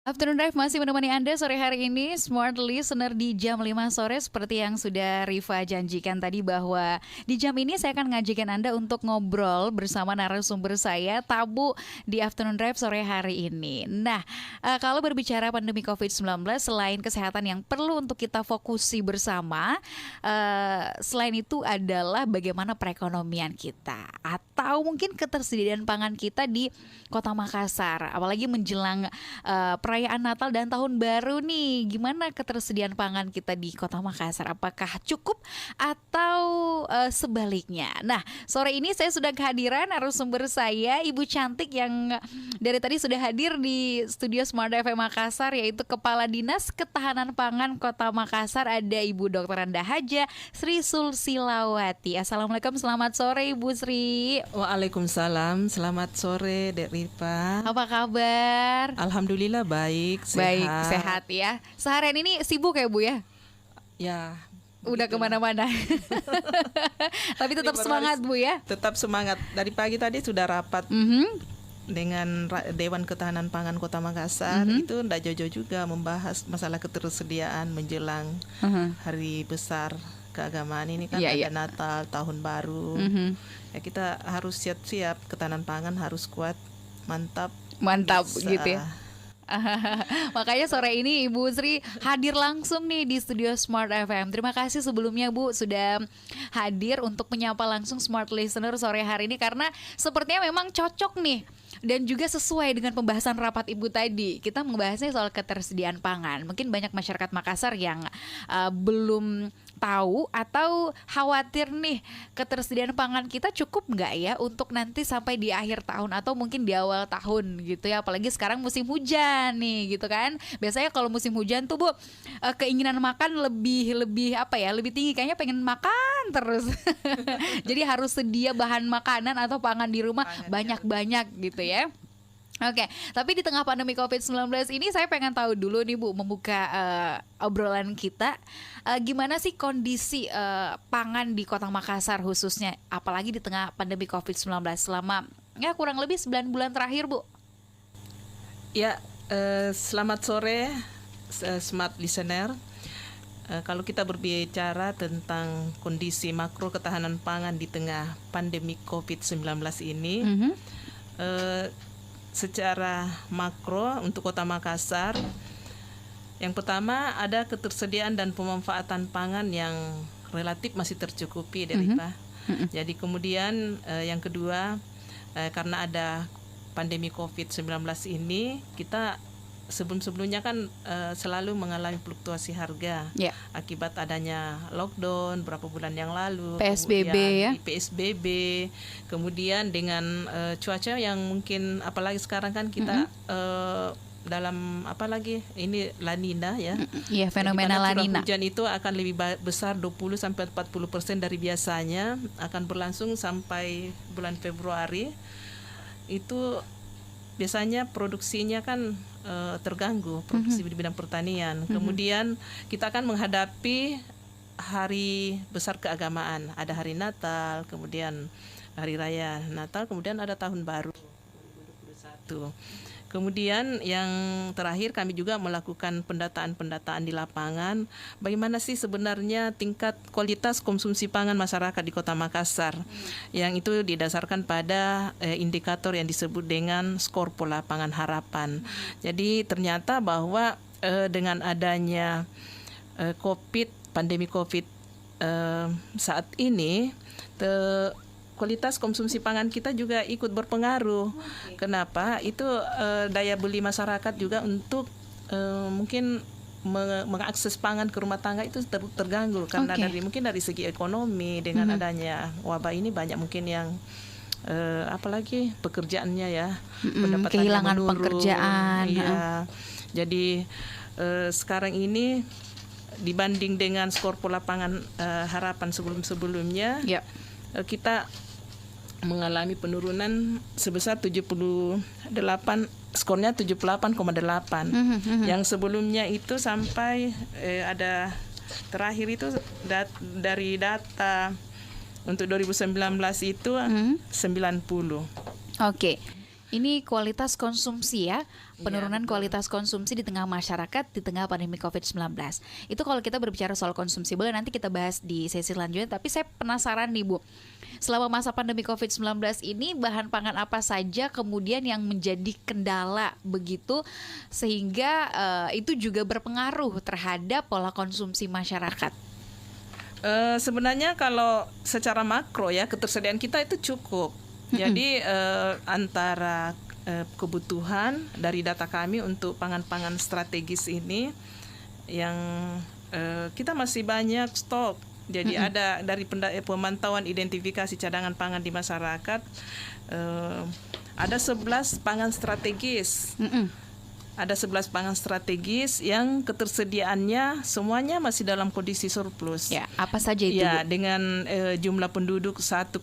Afternoon Drive masih menemani Anda sore hari ini, Smart Listener di jam 5 sore seperti yang sudah Rifa janjikan tadi, bahwa di jam ini saya akan ngajakin Anda untuk ngobrol bersama narasumber saya, tabu di Afternoon Drive sore hari ini. Nah, kalau berbicara pandemi COVID-19, selain kesehatan yang perlu untuk kita fokusi bersama, selain itu adalah bagaimana perekonomian kita atau mungkin ketersediaan pangan kita di Kota Makassar, apalagi menjelang perayaan Natal dan Tahun Baru nih. Gimana ketersediaan pangan kita di Kota Makassar? Apakah cukup atau sebaliknya? Nah, sore ini saya sudah kehadiran narasumber saya, Ibu Cantik, yang dari tadi sudah hadir di studio Smart FM Makassar, yaitu Kepala Dinas Ketahanan Pangan Kota Makassar. Ada Ibu Dr. Anda Haja Sri Sulsilawati. Assalamualaikum, selamat sore Ibu Sri. Waalaikumsalam, selamat sore Dek Rifa. Apa kabar? Alhamdulillah baik, sehat. Sehat ya. Seharian ini sibuk ya Bu ya? Ya. Udah kemana-mana. Tapi tetap semangat Bu ya? Tetap semangat. Dari pagi tadi sudah rapat dengan Dewan Ketahanan Pangan Kota Makassar. Itu tidak jauh-jauh juga membahas masalah ketersediaan menjelang hari besar keagamaan ini kan. Ada Natal, Tahun Baru. Ya, kita harus siap-siap, ketahanan pangan harus kuat, mantap gitu ya. Makanya sore ini Ibu Sri hadir langsung nih di studio Smart FM. Terima kasih sebelumnya Bu sudah hadir untuk menyapa langsung Smart Listener sore hari ini, karena sepertinya memang cocok nih dan juga sesuai dengan pembahasan rapat Ibu tadi. Kita membahasnya soal ketersediaan pangan. Mungkin banyak masyarakat Makassar yang belum tahu atau khawatir nih, ketersediaan pangan kita cukup nggak ya untuk nanti sampai di akhir tahun atau mungkin di awal tahun gitu ya. Apalagi sekarang musim hujan nih gitu kan. Biasanya kalau musim hujan tuh Bu, keinginan makan lebih tinggi, kayaknya pengen makan terus. Jadi harus sedia bahan makanan atau pangan di rumah banyak-banyak gitu ya. Oke, tapi di tengah pandemi COVID-19 ini saya pengen tahu dulu nih Bu, membuka obrolan kita, gimana sih kondisi pangan di Kota Makassar khususnya, apalagi di tengah pandemi COVID-19 selama kurang lebih 9 bulan terakhir Bu? Ya, selamat sore Smart Listener. Kalau kita berbicara tentang kondisi makro ketahanan pangan di tengah pandemi COVID-19 ini, secara makro untuk Kota Makassar, yang pertama ada ketersediaan dan pemanfaatan pangan yang relatif masih tercukupi dari Pak. Jadi kemudian yang kedua, karena ada pandemi COVID-19 ini, kita sebelum-sebelumnya kan selalu mengalami fluktuasi harga akibat adanya lockdown berapa bulan yang lalu, PSBB PSBB, kemudian dengan cuaca yang mungkin apalagi sekarang kan kita dalam ini La Nina ya. Iya, fenomena La Nina. Hujan itu akan lebih besar 20 sampai 40% dari biasanya, akan berlangsung sampai bulan Februari. Itu biasanya produksinya kan terganggu, produksi di bidang pertanian. Kemudian kita akan menghadapi hari besar keagamaan, ada hari Natal, kemudian hari raya Natal, kemudian ada Tahun Baru 2021. Kemudian yang terakhir kami juga melakukan pendataan di lapangan, bagaimana sih sebenarnya tingkat kualitas konsumsi pangan masyarakat di Kota Makassar, yang itu didasarkan pada indikator yang disebut dengan skor pola pangan harapan. Jadi ternyata bahwa dengan adanya pandemi COVID saat ini, kualitas konsumsi pangan kita juga ikut berpengaruh. Kenapa? Itu daya beli masyarakat juga untuk mungkin mengakses pangan ke rumah tangga itu terganggu karena mungkin dari segi ekonomi, dengan adanya wabah ini banyak mungkin yang apalagi pekerjaannya ya, pendapatannya kehilangan menurun, pekerjaan. Iya. Jadi sekarang ini dibanding dengan skor pola pangan harapan sebelum-sebelumnya, kita mengalami penurunan sebesar 78, skornya 78,8. Yang sebelumnya itu sampai ada terakhir itu dari data untuk 2019 itu 90. Oke. Ini kualitas konsumsi ya, penurunan betul. kualitas konsumsi di tengah masyarakat di tengah pandemi COVID-19. Itu kalau kita berbicara soal konsumsi, boleh nanti kita bahas di sesi selanjutnya. Tapi saya penasaran nih Bu, selama masa pandemi COVID-19 ini bahan pangan apa saja kemudian yang menjadi kendala begitu sehingga itu juga berpengaruh terhadap pola konsumsi masyarakat? Sebenarnya kalau secara makro ya, ketersediaan kita itu cukup. Jadi antara kebutuhan dari data kami untuk pangan-pangan strategis ini yang kita masih banyak stok. Jadi ada dari pemantauan identifikasi cadangan pangan di masyarakat, ada 11 pangan strategis. Ada 11 pangan strategis yang ketersediaannya semuanya masih dalam kondisi surplus. Ya, apa saja itu? Ya, Bu? dengan jumlah penduduk 1,5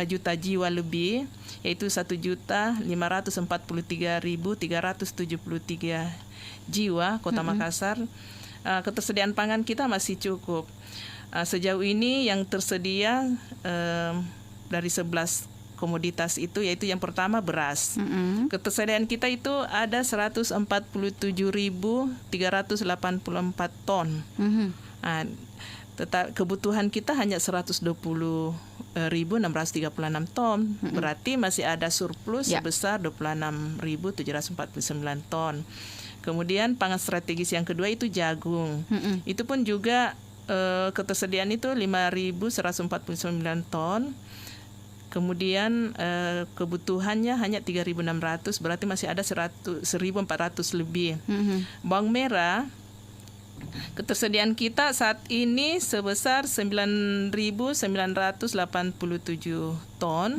juta jiwa lebih, yaitu 1.543.373 jiwa Kota Makassar. Ketersediaan pangan kita masih cukup. Sejauh ini yang tersedia dari 11 komoditas itu, yaitu yang pertama beras. Ketersediaan kita itu ada 147.384 ton. Kebutuhan kita hanya 120.636 ton. Berarti masih ada surplus sebesar 26.749 ton. Kemudian pangan strategis yang kedua itu jagung. Itu pun juga ketersediaan itu 5.149 ton. Kemudian kebutuhannya hanya 3.600, berarti masih ada 1.400 lebih. Bawang merah, ketersediaan kita saat ini sebesar 9.987 ton.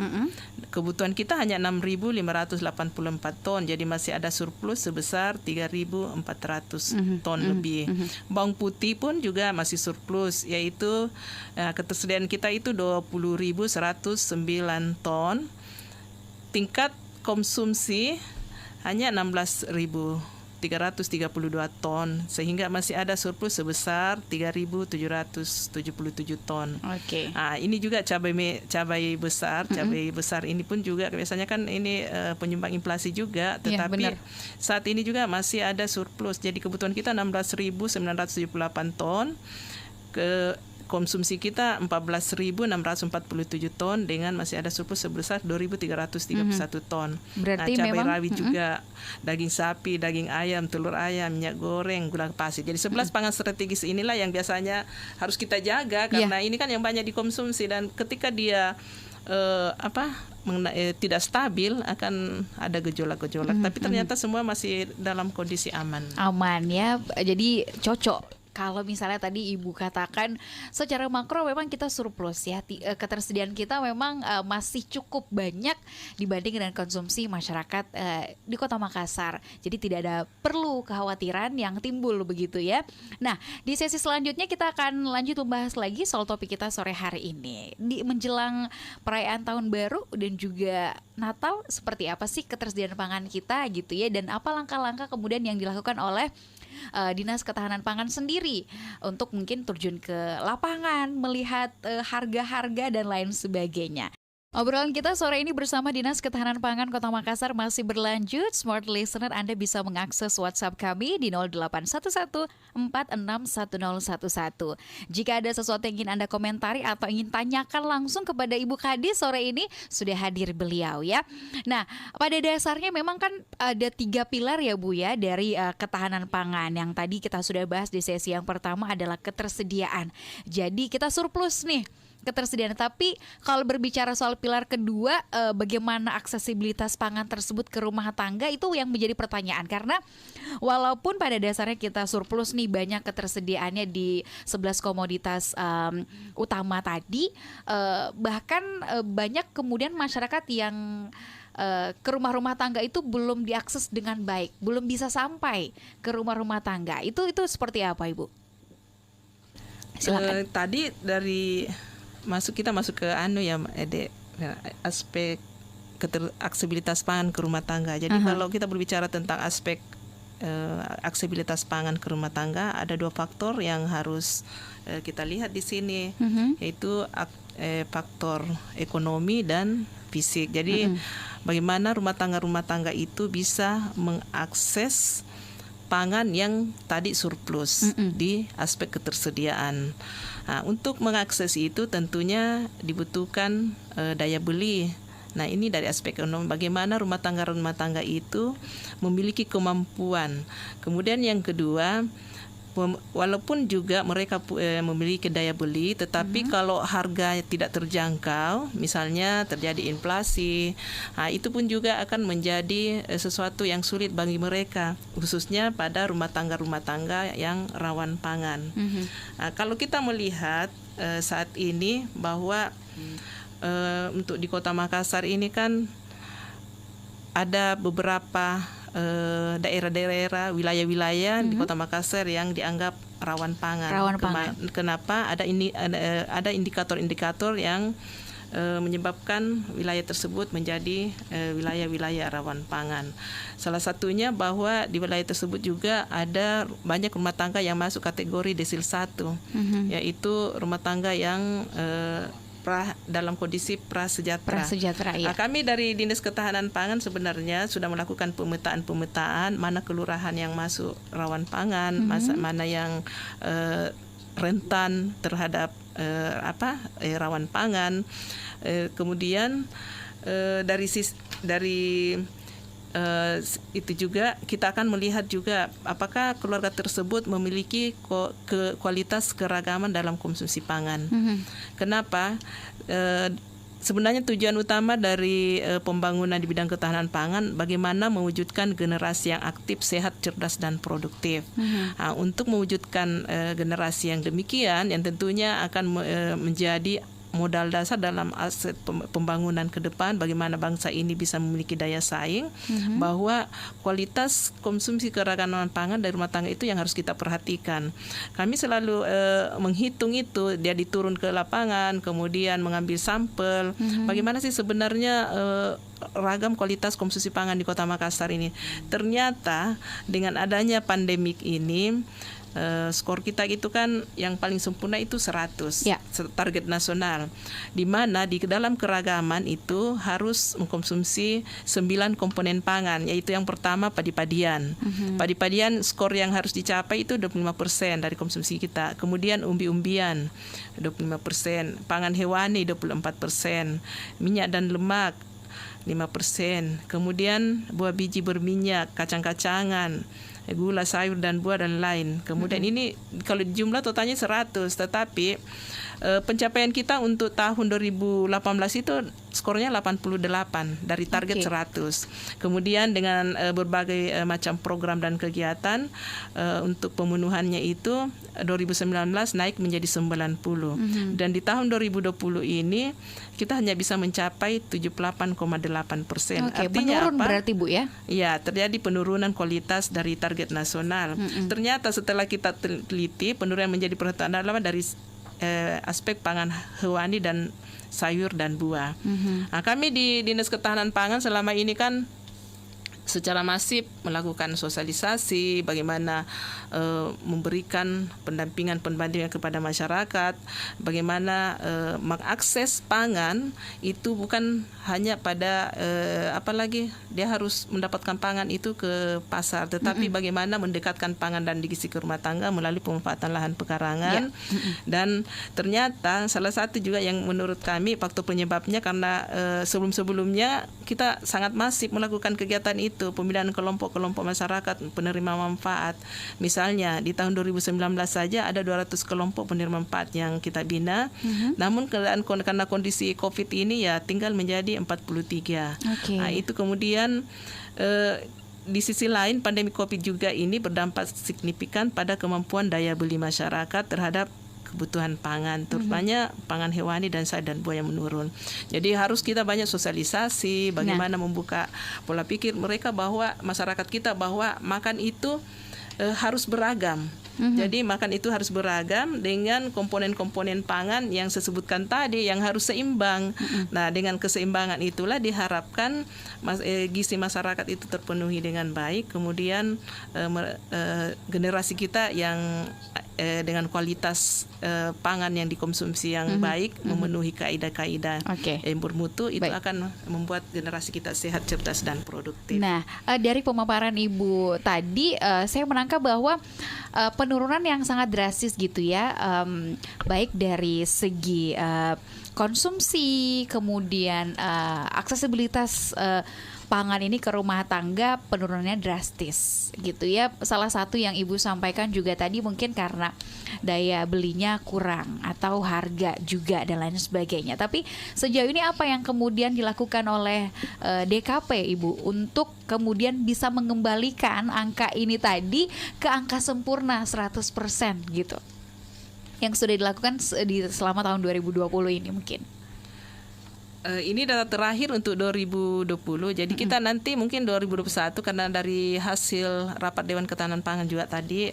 Kebutuhan kita hanya 6.584 ton, jadi masih ada surplus sebesar 3.400 ton lebih. Bawang putih pun juga masih surplus, yaitu ketersediaan kita itu 20.109 ton. Tingkat konsumsi hanya 16.332 ton, sehingga masih ada surplus sebesar 3.777 ton. Oke. Ini juga cabai besar. Cabai besar ini pun juga biasanya kan ini penyumbang inflasi juga, tetapi saat ini juga masih ada surplus. Jadi kebutuhan kita 16.978 ton. Konsumsi kita 14.647 ton dengan masih ada surplus sebesar 2.331 ton. Berarti cabai memang rawit juga, daging sapi, daging ayam, telur ayam, minyak goreng, gula pasir. Jadi 11 pangan strategis inilah yang biasanya harus kita jaga karena ini kan yang banyak dikonsumsi, dan ketika dia tidak stabil akan ada gejolak-gejolak. Tapi ternyata semua masih dalam kondisi aman. Aman ya, jadi cocok. Kalau misalnya tadi Ibu katakan secara makro memang kita surplus ya, ketersediaan kita memang masih cukup banyak dibanding dengan konsumsi masyarakat di Kota Makassar. Jadi tidak ada perlu kekhawatiran yang timbul begitu ya. Nah, di sesi selanjutnya kita akan lanjut membahas lagi soal topik kita sore hari ini. Di menjelang perayaan Tahun Baru dan juga Natal, seperti apa sih ketersediaan pangan kita gitu ya, dan apa langkah-langkah kemudian yang dilakukan oleh Dinas Ketahanan Pangan sendiri untuk mungkin terjun ke lapangan, melihat harga-harga dan lain sebagainya. Obrolan kita sore ini bersama Dinas Ketahanan Pangan Kota Makassar masih berlanjut. Smart Listener, Anda bisa mengakses WhatsApp kami di 0811 461011. Jika ada sesuatu yang ingin Anda komentari atau ingin tanyakan langsung kepada Ibu Kadis, sore ini sudah hadir beliau ya. Nah, pada dasarnya memang kan ada 3 pilar ya Bu ya dari ketahanan pangan. Yang tadi kita sudah bahas di sesi yang pertama adalah ketersediaan. Jadi kita surplus nih ketersediaan. Tapi kalau berbicara soal pilar kedua, bagaimana aksesibilitas pangan tersebut ke rumah tangga, itu yang menjadi pertanyaan. Karena walaupun pada dasarnya kita surplus nih, banyak ketersediaannya di 11 komoditas utama tadi, bahkan banyak kemudian masyarakat yang ke rumah-rumah tangga itu belum diakses dengan baik, belum bisa sampai ke rumah-rumah tangga. Itu seperti apa Ibu? Silakan. Tadi dari kita masuk ke aspek aksesibilitas pangan ke rumah tangga. Jadi kalau kita berbicara tentang aspek aksesibilitas pangan ke rumah tangga, ada 2 faktor yang harus kita lihat di sini, yaitu faktor ekonomi dan fisik. Jadi bagaimana rumah tangga itu bisa mengakses pangan yang tadi surplus di aspek ketersediaan. Nah, untuk mengakses itu tentunya dibutuhkan daya beli. Nah, ini dari aspek ekonomi, bagaimana rumah tangga itu memiliki kemampuan. Kemudian yang kedua, walaupun juga mereka memiliki daya beli, tetapi kalau harga tidak terjangkau, misalnya terjadi inflasi, nah, itu pun juga akan menjadi sesuatu yang sulit bagi mereka, khususnya pada rumah tangga yang rawan pangan. Nah, kalau kita melihat saat ini bahwa untuk di Kota Makassar ini kan ada beberapa daerah-daerah, wilayah-wilayah di Kota Makassar yang dianggap rawan pangan. Kenapa? Ada indikator-indikator yang menyebabkan wilayah tersebut menjadi wilayah-wilayah rawan pangan. Salah satunya bahwa di wilayah tersebut juga ada banyak rumah tangga yang masuk kategori desil 1, yaitu rumah tangga yang dalam kondisi prasejahtera. Ya. Nah, kami dari Dinas Ketahanan Pangan sebenarnya sudah melakukan pemetaan mana kelurahan yang masuk rawan pangan, mana yang rentan terhadap rawan pangan. Kemudian dari itu juga kita akan melihat juga apakah keluarga tersebut memiliki kualitas keragaman dalam konsumsi pangan. Kenapa? Sebenarnya tujuan utama dari pembangunan di bidang ketahanan pangan bagaimana mewujudkan generasi yang aktif, sehat, cerdas, dan produktif. Nah, untuk mewujudkan generasi yang demikian, yang tentunya akan menjadi modal dasar dalam aset pembangunan ke depan, bagaimana bangsa ini bisa memiliki daya saing, bahwa kualitas konsumsi keragaman pangan dari rumah tangga itu yang harus kita perhatikan. Kami selalu menghitung itu, dia diturun ke lapangan, kemudian mengambil sampel, bagaimana sih sebenarnya ragam kualitas konsumsi pangan di Kota Makassar ini. Ternyata dengan adanya pandemik ini, skor kita itu kan yang paling sempurna itu 100 target nasional, di mana di dalam keragaman itu harus mengkonsumsi 9 komponen pangan, yaitu yang pertama padi-padian. Padi-padian skor yang harus dicapai itu 25% dari konsumsi kita. Kemudian umbi-umbian 25%, pangan hewani 24%, minyak dan lemak 5%, kemudian buah biji berminyak, kacang-kacangan, gula, sayur dan buah dan lain. Kemudian ini kalau jumlah totalnya 100, tetapi pencapaian kita untuk tahun 2018 itu skornya 88 dari target 100. Kemudian dengan berbagai macam program dan kegiatan untuk pemenuhannya itu 2019 naik menjadi 90. Dan di tahun 2020 ini kita hanya bisa mencapai 78,8%. Artinya menurun apa? Berarti Bu ya? Ya, terjadi penurunan kualitas dari target nasional. Ternyata setelah kita teliti, penurunan menjadi perhatian adalah dari aspek pangan hewani dan sayur dan buah. Nah, kami di Dinas Ketahanan Pangan selama ini kan secara masif melakukan sosialisasi, bagaimana memberikan pendampingan kepada masyarakat, bagaimana mengakses pangan itu bukan hanya pada apalagi dia harus mendapatkan pangan itu ke pasar, tetapi bagaimana mendekatkan pangan dan gizi ke rumah tangga melalui pemanfaatan lahan pekarangan. Dan ternyata salah satu juga yang menurut kami faktor penyebabnya karena sebelum-sebelumnya kita sangat masif melakukan kegiatan itu, pemilihan kelompok-kelompok masyarakat penerima manfaat. Misalnya di tahun 2019 saja ada 200 kelompok penerima manfaat yang kita bina. Namun karena kondisi COVID ini ya tinggal menjadi 43. Nah, itu kemudian di sisi lain pandemi COVID juga ini berdampak signifikan pada kemampuan daya beli masyarakat terhadap kebutuhan pangan, terutamanya pangan hewani dan sayur dan buah yang menurun. Jadi harus kita banyak sosialisasi, bagaimana membuka pola pikir mereka bahwa masyarakat kita bahwa makan itu harus beragam. Jadi makan itu harus beragam dengan komponen-komponen pangan yang saya sebutkan tadi yang harus seimbang. Nah, dengan keseimbangan itulah diharapkan gizi masyarakat itu terpenuhi dengan baik. Kemudian generasi kita yang dengan kualitas pangan yang dikonsumsi yang baik, memenuhi kaidah-kaidah yang bermutu, itu akan membuat generasi kita sehat, cerdas, dan produktif. Nah, dari pemaparan Ibu tadi, saya menangkap bahwa penurunan yang sangat drastis gitu ya, baik dari segi konsumsi, kemudian aksesibilitas pangan ini ke rumah tangga penurunannya drastis gitu ya. Salah satu yang Ibu sampaikan juga tadi mungkin karena daya belinya kurang atau harga juga dan lain sebagainya. Tapi sejauh ini apa yang kemudian dilakukan oleh DKP Ibu untuk kemudian bisa mengembalikan angka ini tadi ke angka sempurna 100% gitu, yang sudah dilakukan selama tahun 2020 ini mungkin? Ini data terakhir untuk 2020. Jadi kita nanti mungkin 2021, karena dari hasil rapat Dewan Ketahanan Pangan juga tadi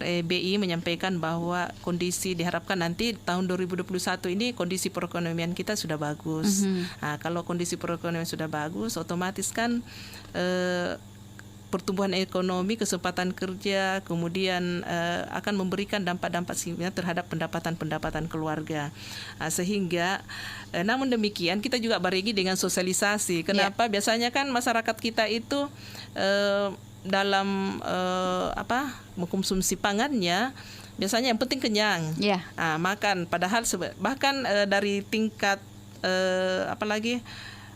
BI menyampaikan bahwa kondisi diharapkan nanti tahun 2021 ini kondisi perekonomian kita sudah bagus. Nah, kalau kondisi perekonomian sudah bagus, otomatis kan pertumbuhan ekonomi, kesempatan kerja, kemudian akan memberikan dampak-dampak signifikan terhadap pendapatan keluarga. Sehingga namun demikian kita juga barengi dengan sosialisasi. Kenapa? Biasanya kan masyarakat kita itu dalam mengkonsumsi pangannya biasanya yang penting kenyang, makan. Padahal bahkan dari tingkat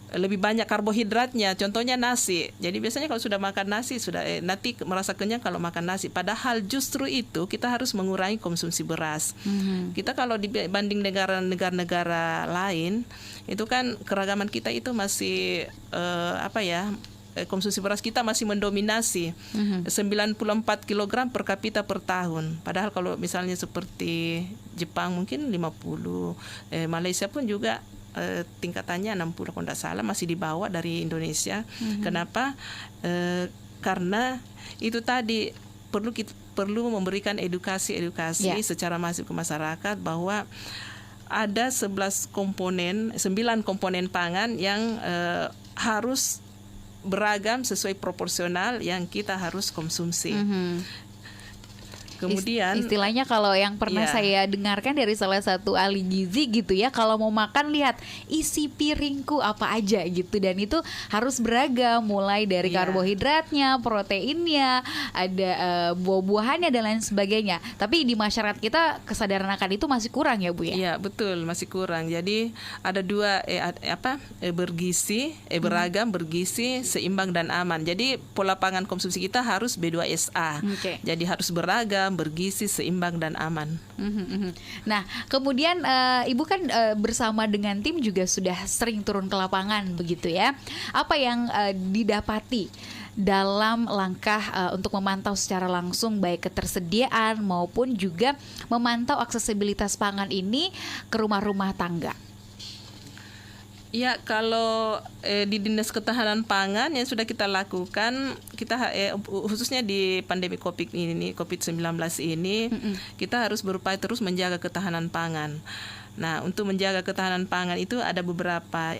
lebih banyak karbohidratnya, contohnya nasi. Jadi biasanya kalau sudah makan nasi sudah nanti merasa kenyang kalau makan nasi. Padahal justru itu kita harus mengurangi konsumsi beras. Kita kalau dibanding negara-negara lain itu kan keragaman kita itu masih konsumsi beras kita masih mendominasi 94 kg per kapita per tahun. Padahal kalau misalnya seperti Jepang mungkin 50, Malaysia pun juga tingkatannya 60 kalau tidak salah, masih di bawah dari Indonesia. Kenapa? Karena itu tadi perlu memberikan edukasi secara masif ke masyarakat bahwa ada 9 komponen pangan yang harus beragam sesuai proporsional yang kita harus konsumsi. Kemudian istilahnya kalau yang pernah saya dengarkan dari salah satu ahli gizi gitu ya, kalau mau makan lihat isi piringku apa aja gitu, dan itu harus beragam mulai dari karbohidratnya, proteinnya, ada buah-buahannya dan lain sebagainya. Tapi di masyarakat kita kesadaran akan itu masih kurang ya Bu ya? Iya betul, masih kurang. Jadi ada dua bergizi, beragam, bergizi, seimbang dan aman. Jadi pola pangan konsumsi kita harus B2SA. Jadi harus beragam, bergizi, seimbang, dan aman. Nah, kemudian Ibu kan bersama dengan tim juga sudah sering turun ke lapangan begitu ya. Apa yang didapati dalam langkah untuk memantau secara langsung baik ketersediaan maupun juga memantau aksesibilitas pangan ini ke rumah-rumah tangga? Ya, kalau di Dinas Ketahanan Pangan yang sudah kita lakukan, kita khususnya di pandemi COVID-19 ini, kita harus berupaya terus menjaga ketahanan pangan. Nah, untuk menjaga ketahanan pangan itu ada beberapa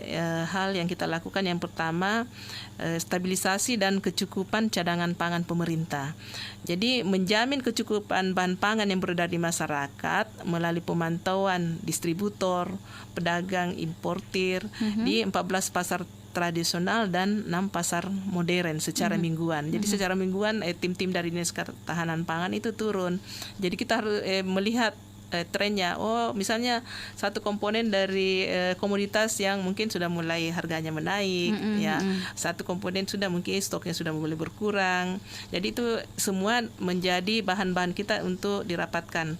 hal yang kita lakukan. Yang pertama, stabilisasi dan kecukupan cadangan pangan pemerintah. Jadi menjamin kecukupan bahan pangan yang beredar di masyarakat melalui pemantauan distributor, pedagang, importir di 14 pasar tradisional dan 6 pasar modern secara mingguan. Jadi secara mingguan tim-tim dari Dinas Ketahanan Pangan itu turun. Jadi kita harus melihat trennya. Misalnya satu komponen dari komoditas yang mungkin sudah mulai harganya menaik, satu komponen sudah mungkin stoknya sudah mulai berkurang. Jadi itu semua menjadi bahan-bahan kita untuk dirapatkan.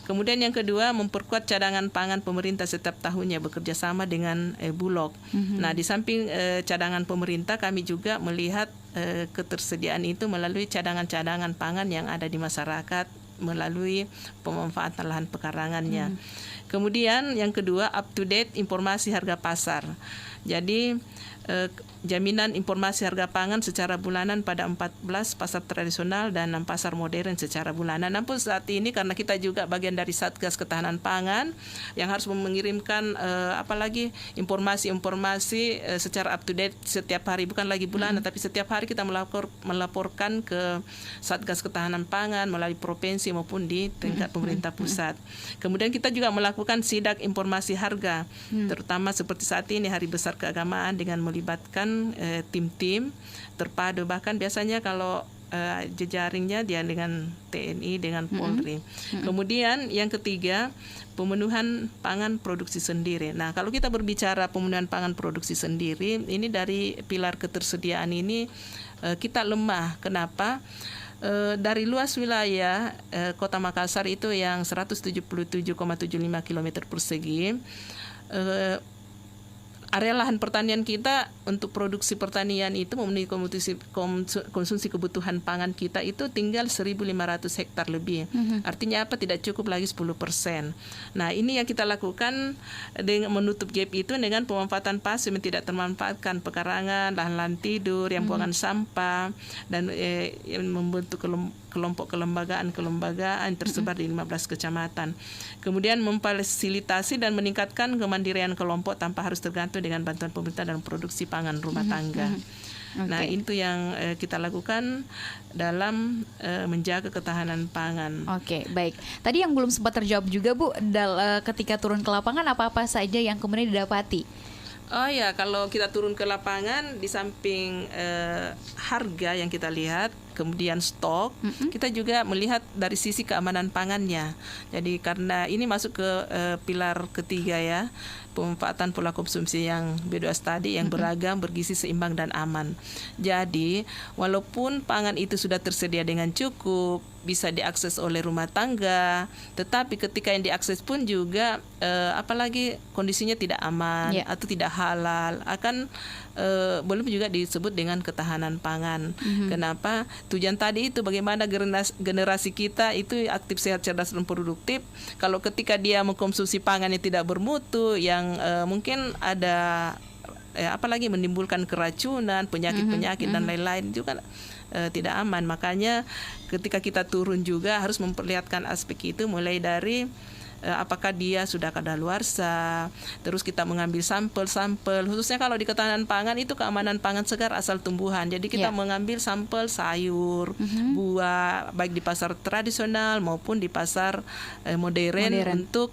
Kemudian yang kedua, memperkuat cadangan pangan pemerintah setiap tahunnya bekerja sama dengan Bulog. Nah, di samping cadangan pemerintah, kami juga melihat ketersediaan itu melalui cadangan-cadangan pangan yang ada di masyarakat melalui pemanfaatan lahan pekarangannya. Kemudian yang kedua, up to date informasi harga pasar. Jadi jaminan informasi harga pangan secara bulanan pada 14 pasar tradisional dan 6 pasar modern secara bulanan. Namun saat ini karena kita juga bagian dari Satgas Ketahanan Pangan yang harus mengirimkan apalagi informasi-informasi secara up to date setiap hari, bukan lagi bulanan tapi setiap hari kita melaporkan ke Satgas Ketahanan Pangan melalui provinsi maupun di tingkat pemerintah pusat. Kemudian kita juga melakukan sidak informasi harga, terutama seperti saat ini Hari Besar Keagamaan dengan melibatkan tim-tim terpadu, bahkan biasanya kalau jejaringnya dia dengan TNI dengan Polri. Kemudian yang ketiga, pemenuhan pangan produksi sendiri. Nah, kalau kita berbicara pemenuhan pangan produksi sendiri, ini dari pilar ketersediaan ini kita lemah. Kenapa? Dari luas wilayah Kota Makassar itu yang 177,75 km persegi, area lahan pertanian kita untuk produksi pertanian itu memenuhi konsumsi kebutuhan pangan kita itu tinggal 1.500 hektar lebih. Artinya apa? Tidak cukup lagi 10%. Nah, ini yang kita lakukan dengan menutup gap itu dengan pemanfaatan pasif yang tidak termanfaatkan, pekarangan, lahan-lahan tidur, yang buangan sampah, dan yang membentuk kelompok kelembagaan tersebar di 15 kecamatan. Kemudian memfasilitasi dan meningkatkan kemandirian kelompok tanpa harus tergantung dengan bantuan pemerintah dalam produksi pangan rumah tangga. Nah, itu yang kita lakukan dalam menjaga ketahanan pangan. Oke, baik. Tadi yang belum sempat terjawab juga Bu, ketika turun ke lapangan apa-apa saja yang kemudian didapati? Oh ya, kalau kita turun ke lapangan, di samping harga yang kita lihat, kemudian stok, kita juga melihat dari sisi keamanan pangannya. Jadi karena ini masuk ke pilar ketiga ya, pemanfaatan pola konsumsi yang B2S tadi yang beragam, bergizi, seimbang, dan aman. Jadi walaupun pangan itu sudah tersedia dengan cukup, bisa diakses oleh rumah tangga, tetapi ketika yang diakses pun juga apalagi kondisinya tidak aman atau tidak halal, akan belum juga disebut dengan ketahanan pangan. Kenapa? Tujuan tadi itu bagaimana generasi kita itu aktif, sehat, cerdas, dan produktif. Kalau ketika dia mengkonsumsi pangan yang tidak bermutu, yang mungkin ada apalagi menimbulkan keracunan, penyakit-penyakit dan lain-lain, juga tidak aman. Makanya ketika kita turun juga harus memperlihatkan aspek itu, mulai dari apakah dia sudah kadaluarsa, terus kita mengambil sampel-sampel, khususnya kalau di ketahanan pangan itu keamanan pangan segar asal tumbuhan. Jadi kita mengambil sampel sayur, buah, baik di pasar tradisional maupun di pasar modern. Untuk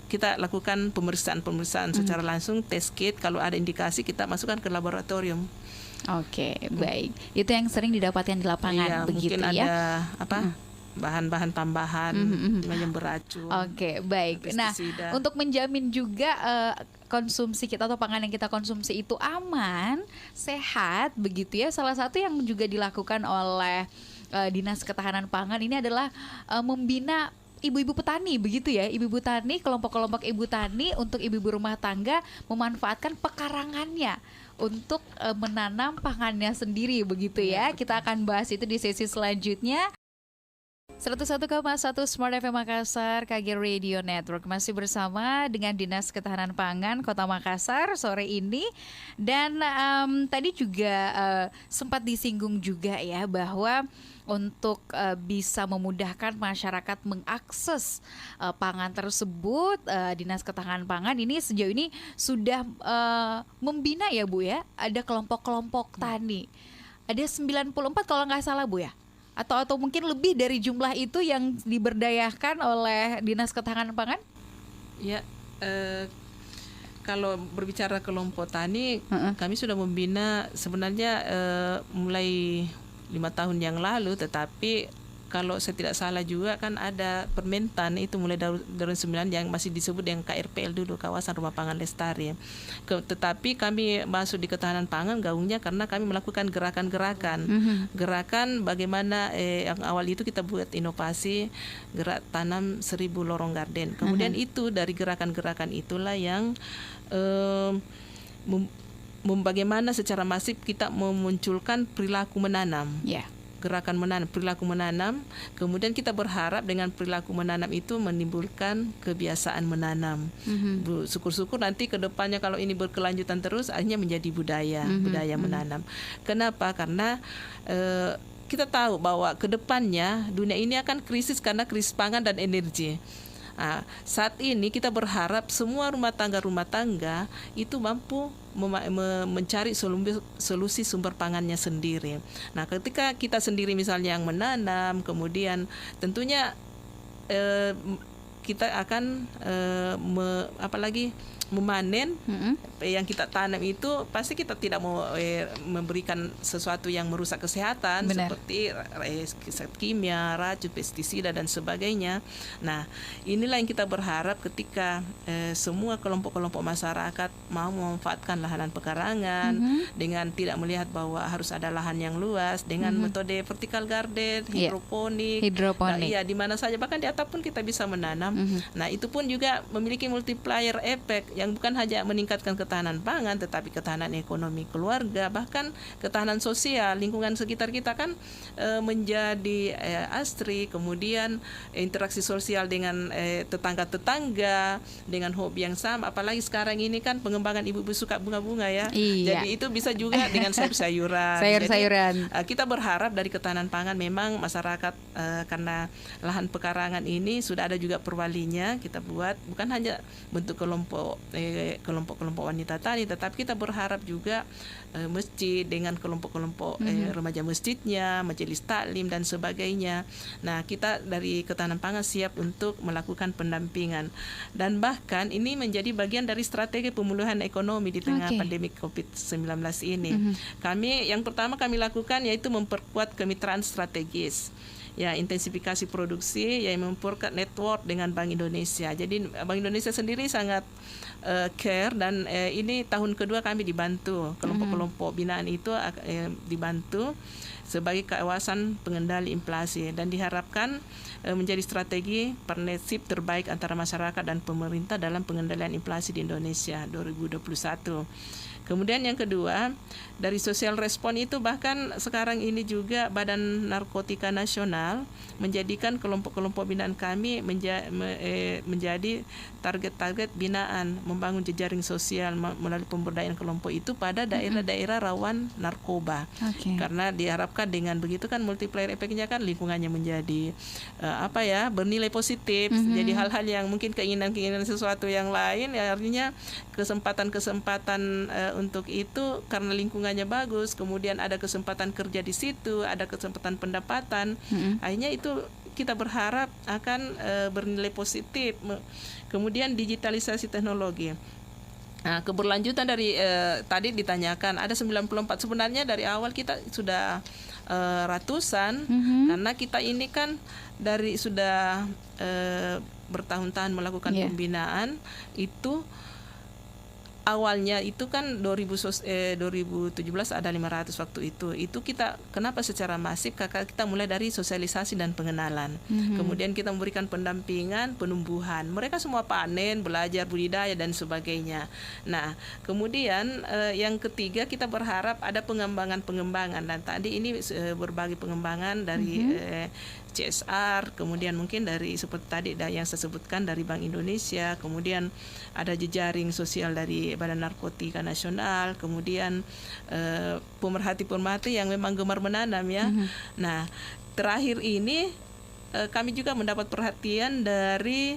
kita lakukan pemeriksaan secara langsung, test kit, kalau ada indikasi kita masukkan ke laboratorium. Oke, baik. Itu yang sering didapatkan di lapangan, begitu mungkin ya. Ada bahan-bahan tambahan yang beracun. Oke, baik. Pestisida. Nah, untuk menjamin juga konsumsi kita atau pangan yang kita konsumsi itu aman, sehat, begitu ya. Salah satu yang juga dilakukan oleh Dinas Ketahanan Pangan ini adalah membina ibu-ibu petani, begitu ya, ibu-ibu tani, kelompok-kelompok ibu tani untuk ibu-ibu rumah tangga memanfaatkan pekarangannya untuk menanam pangannya sendiri, begitu ya. Kita akan bahas itu di sesi selanjutnya. 101,1 Smart FM Makassar, KG Radio Network, masih bersama dengan Dinas Ketahanan Pangan Kota Makassar sore ini. Dan tadi juga sempat disinggung juga ya bahwa untuk bisa memudahkan masyarakat mengakses pangan tersebut, Dinas Ketahanan Pangan ini sejauh ini sudah membina ya Bu ya, ada kelompok-kelompok tani. Ada 94 kalau nggak salah Bu ya? Atau mungkin lebih dari jumlah itu yang diberdayakan oleh Dinas Ketahanan Pangan? Ya, kalau berbicara kelompok tani, kami sudah membina sebenarnya mulai 5 tahun yang lalu, tetapi kalau saya tidak salah juga kan ada Permentan itu mulai dari 9 yang masih disebut yang KRPL dulu, Kawasan Rumah Pangan Lestari. Tetapi kami masuk di ketahanan pangan gaungnya karena kami melakukan gerakan-gerakan. Gerakan bagaimana yang awal itu kita buat inovasi gerak tanam 1000 lorong garden. Kemudian itu dari gerakan-gerakan itulah yang bagaimana secara masif kita memunculkan perilaku menanam. gerakan menanam, perilaku menanam. Kemudian kita berharap dengan perilaku menanam itu menimbulkan kebiasaan menanam. Bu, syukur-syukur nanti ke depannya kalau ini berkelanjutan terus akhirnya menjadi budaya menanam. Kenapa? Karena kita tahu bahwa ke depannya dunia ini akan krisis karena krisis pangan dan energi. Nah, saat ini kita berharap semua rumah tangga itu mampu mencari solusi sumber pangannya sendiri. Nah, ketika kita sendiri misalnya yang menanam, kemudian tentunya kita akan memanen yang kita tanam itu pasti kita tidak mau memberikan sesuatu yang merusak kesehatan. Benar. Seperti zat kimia, racun, pestisida dan sebagainya. Nah, inilah yang kita berharap ketika semua kelompok-kelompok masyarakat mau memanfaatkan lahan pekarangan dengan tidak melihat bahwa harus ada lahan yang luas dengan metode vertical garden, hidroponik. Nah, iya, di mana saja bahkan di atap pun kita bisa menanam. Nah, itu pun juga memiliki multiplier effect yang bukan hanya meningkatkan ketahanan pangan tetapi ketahanan ekonomi keluarga, bahkan ketahanan sosial. Lingkungan sekitar kita kan menjadi asri, kemudian interaksi sosial dengan tetangga-tetangga dengan hobi yang sama, apalagi sekarang ini kan pengembangan ibu-ibu suka bunga-bunga ya. Iya. Jadi itu bisa juga dengan sayur-sayuran. Sayur-sayuran. Jadi, kita berharap dari ketahanan pangan memang masyarakat karena lahan pekarangan ini sudah ada juga perwalinya, kita buat bukan hanya bentuk kelompok-kelompok wanita tani, tetapi kita berharap juga masjid dengan kelompok-kelompok remaja masjidnya, majelis taklim dan sebagainya. Nah, kita dari ketahanan pangan siap untuk melakukan pendampingan dan bahkan ini menjadi bagian dari strategi pemulihan ekonomi di tengah pandemi COVID-19 ini. Kami yang pertama kami lakukan yaitu memperkuat kemitraan strategis. Ya, intensifikasi produksi, yang memperkuat network dengan Bank Indonesia. Jadi Bank Indonesia sendiri sangat care dan ini tahun kedua kami dibantu kelompok-kelompok binaan itu dibantu sebagai kawasan pengendali inflasi dan diharapkan menjadi strategi partnership terbaik antara masyarakat dan pemerintah dalam pengendalian inflasi di Indonesia 2021. Kemudian yang kedua, dari social respon itu bahkan sekarang ini juga Badan Narkotika Nasional menjadikan kelompok-kelompok binaan kami menjadi target-target binaan, membangun jejaring sosial melalui pemberdayaan kelompok itu pada daerah-daerah rawan narkoba. Karena diharapkan dengan begitu kan multiplier efeknya kan lingkungannya menjadi bernilai positif. Jadi hal-hal yang mungkin keinginan sesuatu yang lain ya artinya kesempatan-kesempatan untuk itu karena lingkungannya bagus, kemudian ada kesempatan kerja di situ, ada kesempatan pendapatan. Akhirnya itu kita berharap akan bernilai positif. Kemudian digitalisasi teknologi. Nah, keberlanjutan dari tadi ditanyakan ada 94, sebenarnya dari awal kita sudah ratusan karena kita ini kan dari sudah bertahun-tahun melakukan pembinaan itu. Awalnya itu kan 2017 ada 500 waktu itu. Itu kita kenapa secara masif kita mulai dari sosialisasi dan pengenalan. Kemudian kita memberikan pendampingan, penumbuhan. Mereka semua panen, belajar budidaya dan sebagainya. Nah, kemudian yang ketiga kita berharap ada pengembangan dan tadi ini berbagai pengembangan dari CSR, kemudian mungkin dari seperti tadi yang saya sebutkan dari Bank Indonesia, kemudian ada jejaring sosial dari Badan Narkotika Nasional, kemudian pemerhati-pemerhati yang memang gemar menanam ya. Nah, terakhir ini kami juga mendapat perhatian dari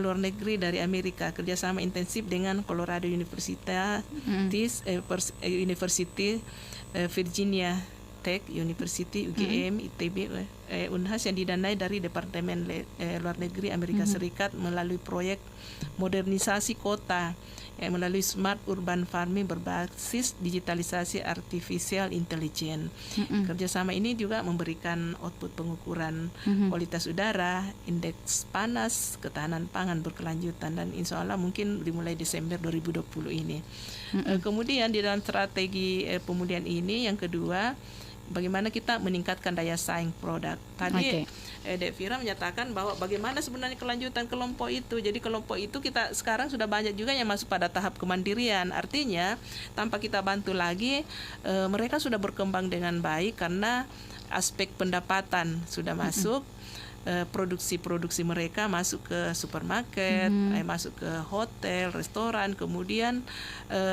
luar negeri, dari Amerika, kerjasama intensif dengan Colorado University, University Virginia Tech University, UGM, ITB, Unhas yang didanai dari Departemen Luar Negeri Amerika Serikat melalui proyek modernisasi kota melalui Smart Urban Farming berbasis digitalisasi artificial intelligence. Kerjasama ini juga memberikan output pengukuran kualitas udara, indeks panas, ketahanan pangan berkelanjutan dan insya Allah mungkin dimulai Desember 2020 ini. Kemudian di dalam strategi pemulihan ini yang kedua, bagaimana kita meningkatkan daya saing produk. Tadi Dek Fira menyatakan bahwa bagaimana sebenarnya kelanjutan kelompok itu. Jadi kelompok itu kita sekarang sudah banyak juga yang masuk pada tahap kemandirian. Artinya tanpa kita bantu lagi mereka sudah berkembang dengan baik karena aspek pendapatan sudah masuk. Produksi-produksi mereka masuk ke supermarket, masuk ke hotel, restoran, kemudian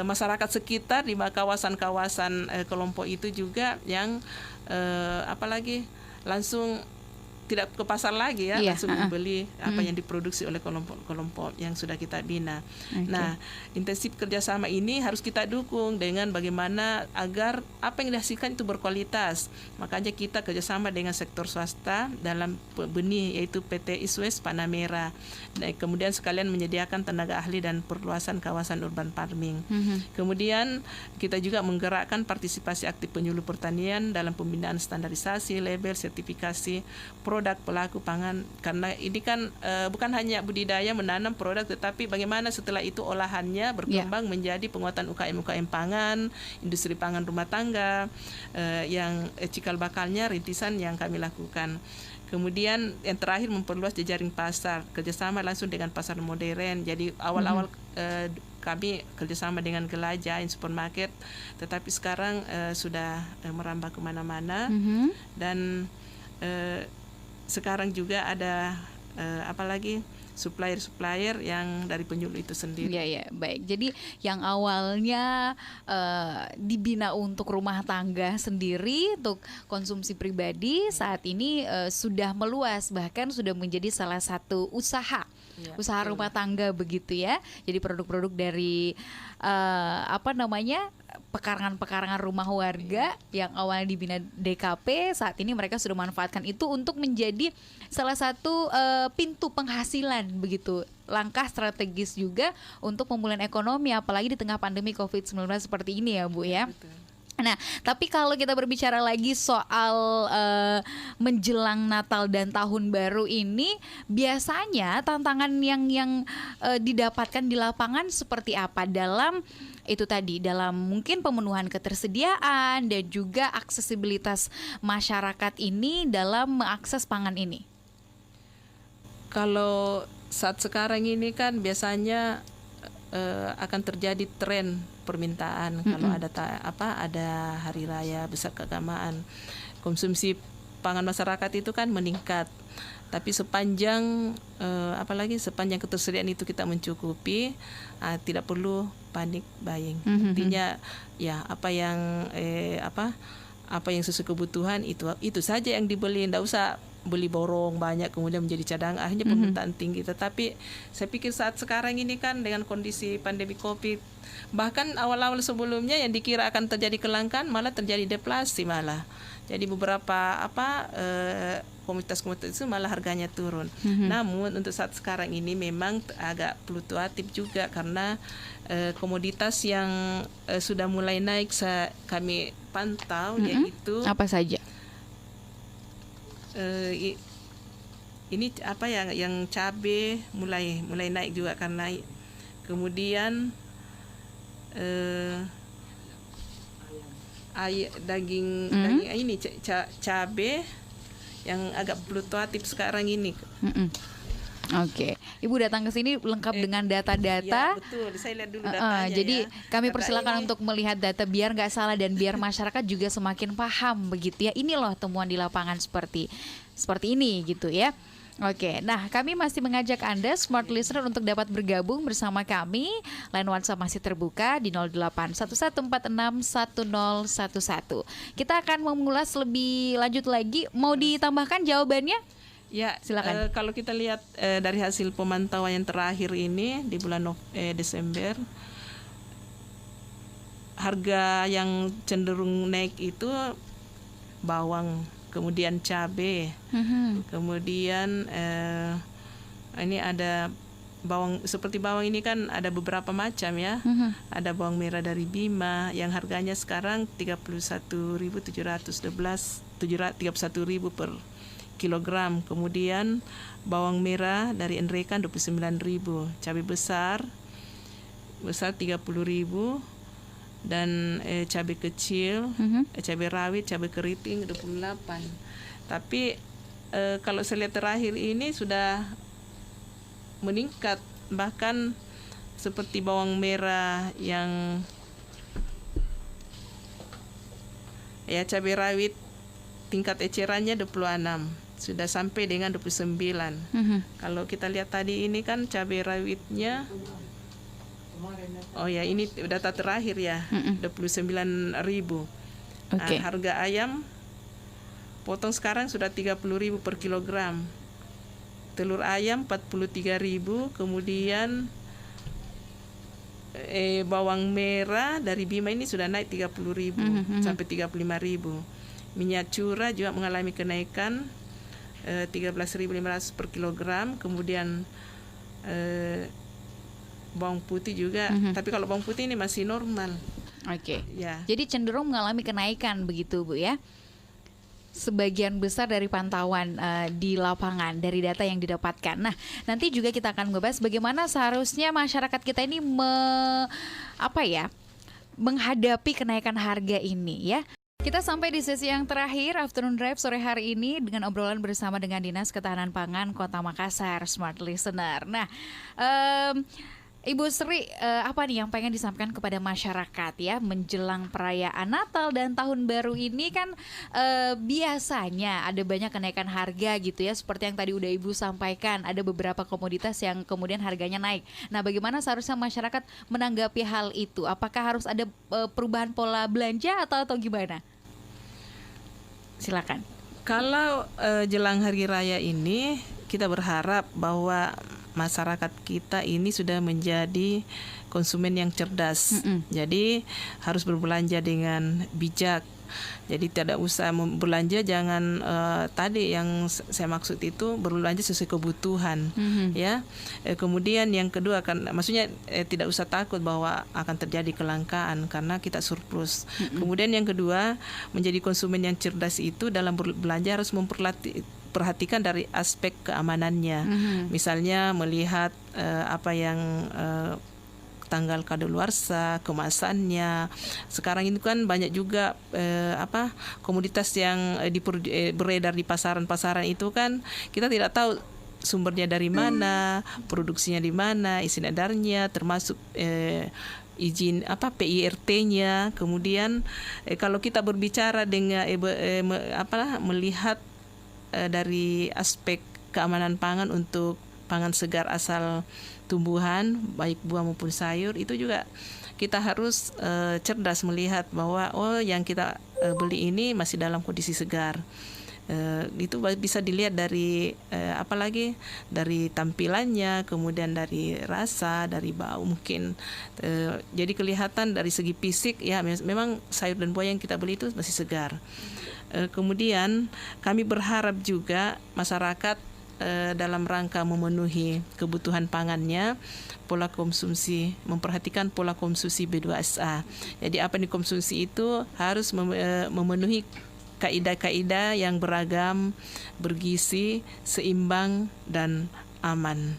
masyarakat sekitar di kawasan-kawasan kelompok itu juga yang apalagi langsung tidak ke pasar lagi ya, langsung membeli apa yang diproduksi oleh kelompok-kelompok yang sudah kita bina. Nah, intensif kerjasama ini harus kita dukung dengan bagaimana agar apa yang dihasilkan itu berkualitas. Makanya kita kerjasama dengan sektor swasta dalam benih, yaitu PT Iswes Panamera. Dan kemudian sekalian menyediakan tenaga ahli dan perluasan kawasan urban farming. Kemudian kita juga menggerakkan partisipasi aktif penyuluh pertanian dalam pembinaan standarisasi, label, sertifikasi produk pelaku pangan, karena ini kan bukan hanya budidaya menanam produk, tetapi bagaimana setelah itu olahannya berkembang menjadi penguatan UKM pangan, industri pangan rumah tangga, yang cikal bakalnya rintisan yang kami lakukan. Kemudian yang terakhir memperluas jejaring pasar, kerjasama langsung dengan pasar modern. Jadi awal-awal kami kerjasama dengan Gelajah, supermarket, tetapi sekarang sudah merambah kemana-mana dan sekarang juga ada apalagi supplier yang dari penyuluh itu sendiri. Ya, baik. Jadi yang awalnya dibina untuk rumah tangga sendiri, untuk konsumsi pribadi, saat ini sudah meluas, bahkan sudah menjadi salah satu usaha rumah tangga begitu ya. Jadi produk-produk dari pekarangan-pekarangan rumah warga yang awalnya dibina DKP, saat ini mereka sudah manfaatkan itu untuk menjadi salah satu pintu penghasilan begitu. Langkah strategis juga untuk pemulihan ekonomi, apalagi di tengah pandemi COVID-19 seperti ini ya Bu ya. Betul. Nah, tapi kalau kita berbicara lagi soal menjelang Natal dan Tahun Baru ini, biasanya tantangan yang didapatkan di lapangan seperti apa dalam itu tadi, dalam mungkin pemenuhan ketersediaan dan juga aksesibilitas masyarakat ini dalam mengakses pangan ini? Kalau saat sekarang ini kan biasanya akan terjadi tren permintaan kalau ada hari raya besar keagamaan, konsumsi pangan masyarakat itu kan meningkat. Tapi sepanjang sepanjang ketersediaan itu kita mencukupi, tidak perlu panik buying. Artinya ya apa yang sesuai kebutuhan itu saja yang dibeli, tidak usah beli borong banyak kemudian menjadi cadangan, akhirnya permintaan tinggi. Tetapi saya pikir saat sekarang ini kan dengan kondisi pandemi COVID, bahkan awal-awal sebelumnya yang dikira akan terjadi kelangkaan malah terjadi deflasi malah. Jadi beberapa komoditas-komoditas itu malah harganya turun. Namun untuk saat sekarang ini memang agak fluktuatif juga karena komoditas yang sudah mulai naik kami pantau yaitu apa saja? Ini yang cabai mulai naik juga karena kemudian daging ini cabai yang agak fluktuatif sekarang ini. Oke, Ibu datang ke sini lengkap dengan data-data. Ya, betul. Saya lihat dulu datanya. Jadi kami Data persilakan ini, untuk melihat data biar nggak salah dan biar masyarakat juga semakin paham begitu ya. Ini loh temuan di lapangan seperti ini gitu ya. Oke, nah kami masih mengajak Anda smart listener untuk dapat bergabung bersama kami. Line WhatsApp masih terbuka di 0811461011. Kita akan mengulas lebih lanjut lagi. Mau ditambahkan jawabannya? Ya, silakan. Kalau kita lihat dari hasil pemantauan yang terakhir ini di bulan Desember, harga yang cenderung naik itu bawang, kemudian cabai, kemudian ini ada bawang, seperti bawang ini kan ada beberapa macam ya. Ada bawang merah dari Bima yang harganya sekarang 31.711 per kilogram. Kemudian bawang merah dari Enrekan 29.000, cabai besar 30.000 dan cabai kecil, cabai rawit, cabai keriting 28. Tapi kalau saya lihat terakhir ini sudah meningkat, bahkan seperti bawang merah yang cabai rawit tingkat ecerannya 26, sudah sampai dengan 29. Kalau kita lihat tadi ini kan cabai rawitnya, oh ya ini data terakhir ya, 29.000. Oke. Harga ayam potong sekarang sudah 30.000 per kilogram. Telur ayam 43.000, kemudian bawang merah dari Bima ini sudah naik 30.000 sampai 35.000. Minyak curah juga mengalami kenaikan 13.500 per kilogram. Kemudian bawang putih juga, tapi kalau bawang putih ini masih normal. Oke. Ya. Jadi cenderung mengalami kenaikan begitu Bu ya. Sebagian besar dari pantauan di lapangan dari data yang didapatkan. Nah, nanti juga kita akan membahas bagaimana seharusnya masyarakat kita ini menghadapi kenaikan harga ini ya. Kita sampai di sesi yang terakhir Afternoon Drive sore hari ini dengan obrolan bersama dengan Dinas Ketahanan Pangan Kota Makassar, Smart Listener. Nah, Ibu Sri, apa nih yang pengen disampaikan kepada masyarakat ya menjelang perayaan Natal dan Tahun Baru ini kan biasanya ada banyak kenaikan harga gitu ya, seperti yang tadi udah Ibu sampaikan, ada beberapa komoditas yang kemudian harganya naik. Nah, bagaimana seharusnya masyarakat menanggapi hal itu? Apakah harus ada perubahan pola belanja atau gimana? Silakan. Kalau jelang hari raya ini kita berharap bahwa masyarakat kita ini sudah menjadi konsumen yang cerdas. Jadi harus berbelanja dengan bijak. Jadi tidak usah berbelanja, jangan tadi yang saya maksud itu berbelanja sesuai kebutuhan, ya. Kemudian yang kedua maksudnya tidak usah takut bahwa akan terjadi kelangkaan karena kita surplus. Kemudian yang kedua, menjadi konsumen yang cerdas itu dalam berbelanja harus perhatikan dari aspek keamanannya. Misalnya melihat apa yang tanggal kadaluarsa, kemasannya. Sekarang ini kan banyak juga komoditas yang beredar di pasaran-pasaran itu kan kita tidak tahu sumbernya dari mana, produksinya di mana, izin edarnya, termasuk izin PIRT-nya. Kemudian kalau kita berbicara dengan melihat dari aspek keamanan pangan untuk pangan segar asal tumbuhan baik buah maupun sayur, itu juga kita harus cerdas melihat bahwa yang kita beli ini masih dalam kondisi segar. Itu bisa dilihat dari apalagi dari tampilannya, kemudian dari rasa, dari bau mungkin. Jadi kelihatan dari segi fisik ya memang sayur dan buah yang kita beli itu masih segar. Kemudian kami berharap juga masyarakat dalam rangka memenuhi kebutuhan pangannya, memperhatikan pola konsumsi B2SA. Jadi apa nih konsumsi itu harus memenuhi kaidah-kaidah yang beragam, bergizi, seimbang dan aman.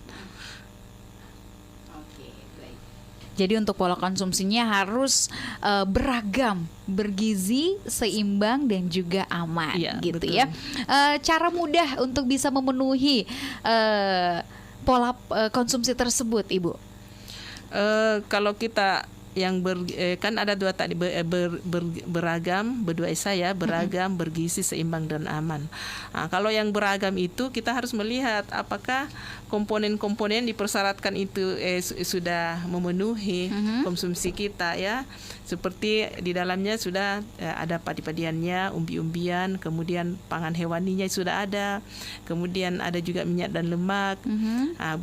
Jadi untuk pola konsumsinya harus beragam, bergizi, seimbang dan juga aman, gitu betul. Ya. Cara mudah untuk bisa memenuhi pola konsumsi tersebut, Ibu? Kalau kita yang kan ada dua tadi beragam, berdua saya beragam, bergizi, seimbang dan aman. Nah, kalau yang beragam itu kita harus melihat apakah komponen-komponen dipersyaratkan itu sudah memenuhi konsumsi kita ya. Seperti di dalamnya sudah ada padi-padiannya, umbi-umbian, kemudian pangan hewaninya sudah ada, kemudian ada juga minyak dan lemak,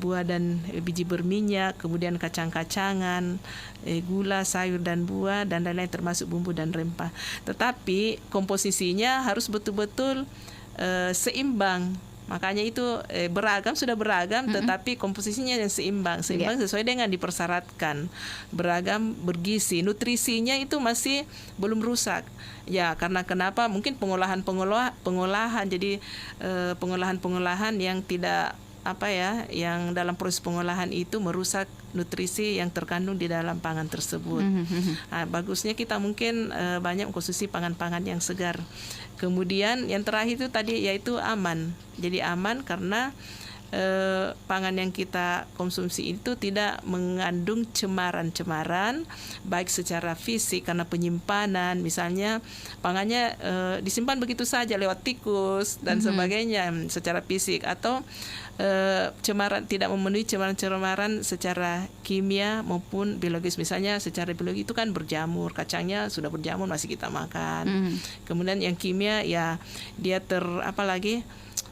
buah dan biji berminyak, kemudian kacang-kacangan, gula, sayur dan buah, dan lain-lain termasuk bumbu dan rempah. Tetapi komposisinya harus betul-betul seimbang. Makanya itu beragam, sudah beragam, tetapi komposisinya yang seimbang sesuai dengan dipersyaratkan. Beragam, bergizi, nutrisinya itu masih belum rusak. Ya, karena kenapa? Mungkin pengolahan, jadi pengolahan yang tidak yang dalam proses pengolahan itu merusak nutrisi yang terkandung di dalam pangan tersebut. Nah, bagusnya kita mungkin banyak mengkonsumsi pangan-pangan yang segar. Kemudian yang terakhir itu tadi yaitu aman. Jadi aman karena pangan yang kita konsumsi itu tidak mengandung cemaran-cemaran baik secara fisik karena penyimpanan, misalnya pangannya disimpan begitu saja lewat tikus dan sebagainya secara fisik, atau cemaran tidak memenuhi cemaran-cemaran secara kimia maupun biologis. Misalnya secara biologi itu kan berjamur, kacangnya sudah berjamur masih kita makan. Kemudian yang kimia ya dia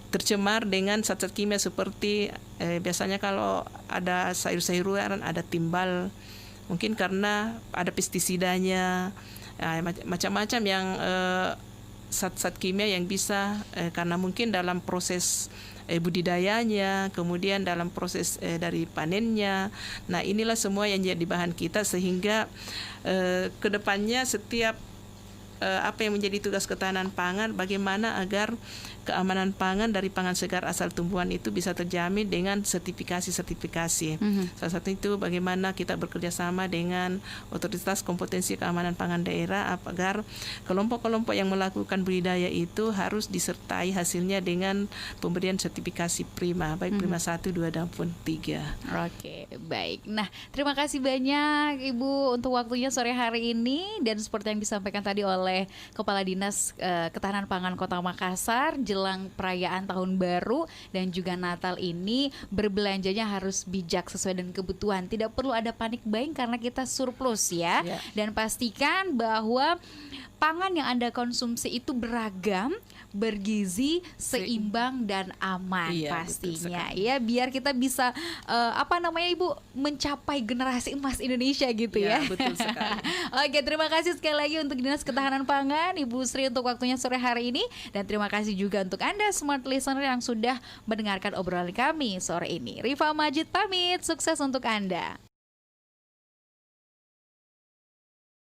tercemar dengan zat-zat kimia seperti biasanya kalau ada sayur-sayuran ada timbal, mungkin karena ada pestisidanya, macam-macam yang zat-zat kimia yang bisa karena mungkin dalam proses budidayanya, kemudian dalam proses dari panennya. Nah, inilah semua yang jadi bahan kita, sehingga kedepannya setiap apa yang menjadi tugas ketahanan pangan, bagaimana agar keamanan pangan dari pangan segar asal tumbuhan itu bisa terjamin dengan sertifikasi. Salah satu itu bagaimana kita bekerja sama dengan otoritas kompetensi keamanan pangan daerah agar kelompok-kelompok yang melakukan budidaya itu harus disertai hasilnya dengan pemberian sertifikasi prima, baik prima 1, 2 dan pun 3. Oke, baik. Nah, terima kasih banyak Ibu untuk waktunya sore hari ini, dan seperti yang disampaikan tadi oleh Kepala Dinas Ketahanan Pangan Kota Makassar, jelang perayaan Tahun Baru dan juga Natal ini berbelanjanya harus bijak sesuai dengan kebutuhan. Tidak perlu ada panik buying karena kita surplus ya. Dan pastikan bahwa pangan yang Anda konsumsi itu beragam, bergizi, seimbang dan aman pastinya. Ya, biar kita bisa Ibu, mencapai generasi emas Indonesia gitu ya. Betul sekali. Oke, terima kasih sekali lagi untuk Dinas Ketahanan Pangan Ibu Sri untuk waktunya sore hari ini, dan terima kasih juga untuk Anda smart listener yang sudah mendengarkan obrolan kami sore ini. Rifa Majid pamit, sukses untuk Anda.